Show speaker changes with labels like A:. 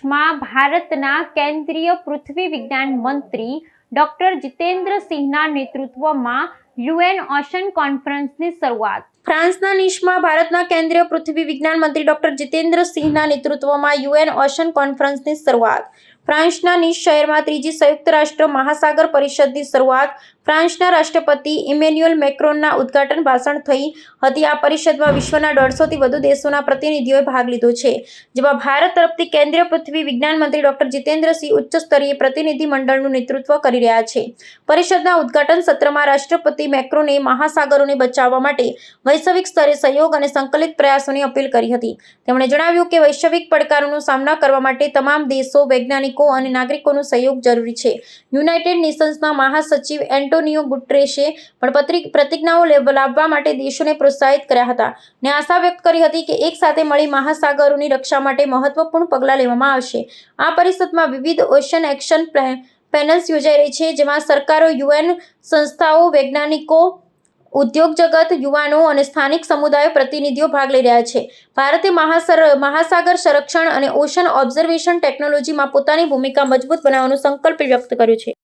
A: નિશમાં ભારતના કેન્દ્રીય પૃથ્વી વિજ્ઞાન મંત્રી ડોક્ટર જીતેન્દ્ર સિંહના નેતૃત્વમાં યુએન ઓશન કોન્ફરન્સની શરૂઆત। ફ્રાન્સના નિશમાં ભારતના કેન્દ્રીય પૃથ્વી વિજ્ઞાન મંત્રી ડોક્ટર જીતેન્દ્ર સિંહના નેતૃત્વમાં યુએન ઓશન કોન્ફરન્સની શરૂઆત। ફ્રાન્સના નિશ શહેરમાં ત્રીજી સંયુક્ત રાષ્ટ્ર મહાસાગર પરિષદની શરૂઆત ફ્રાન્સના રાષ્ટ્રપતિ ઇમેન્યુઅલ મેક્રોનના ઉદ્ઘાટન ભાષણ થઈ હતી। આ પરિષદમાં વિશ્વના 150થી વધુ દેશોના પ્રતિનિધિઓએ ભાગ લીધો છે, જેમાં ભારત તરફથી કેન્દ્રીય પૃથ્વી વિજ્ઞાન મંત્રી ડોક્ટર જીતેન્દ્ર સિંહ ઉચ્ચ સ્તરીય પ્રતિનિધિ મંડળનું નેતૃત્વ કરી રહ્યા છે। પરિષદના ઉદ્ઘાટન સત્રમાં રાષ્ટ્રપતિ મેક્રોને મહાસાગરોને બચાવવા માટે વૈશ્વિક સ્તરે સહયોગ અને સંકલિત પ્રયાસોની અપીલ કરી હતી। તેમણે જણાવ્યું કે વૈશ્વિક પડકારોનો સામનો કરવા માટે તમામ દેશો, વૈજ્ઞાનિકો અને નાગરિકોનો સહયોગ જરૂરી છે। યુનાઇટેડ નેશન્સના મહાસચિવ એન્ટોનિયો ગુટેરેસે પણ પ્રતિજ્ઞાઓ લાવવા માટે દેશોને પ્રોત્સાહિત કર્યા હતા અને આશા વ્યક્ત કરી હતી કે એક સાથે મળી મહાસાગરોની રક્ષા માટે મહત્વપૂર્ણ પગલાં લેવામાં આવશે। આ પરિષદમાં વિવિધ ઓશન એક્શન પેનલ્સ યોજાઈ રહી છે, જેમાં સરકારો, યુએન સંસ્થાઓ, વૈજ્ઞાનિકો, ઉદ્યોગ જગત, યુવાનો અને સ્થાનિક સમુદાયો પ્રતિનિધિઓ ભાગ લઈ રહ્યા છે। ભારતે મહાસાગર સંરક્ષણ અને ઓશન ઓબ્ઝર્વેશન ટેકનોલોજીમાં પોતાની ભૂમિકા મજબૂત બનાવવાનો સંકલ્પ વ્યક્ત કર્યો છે।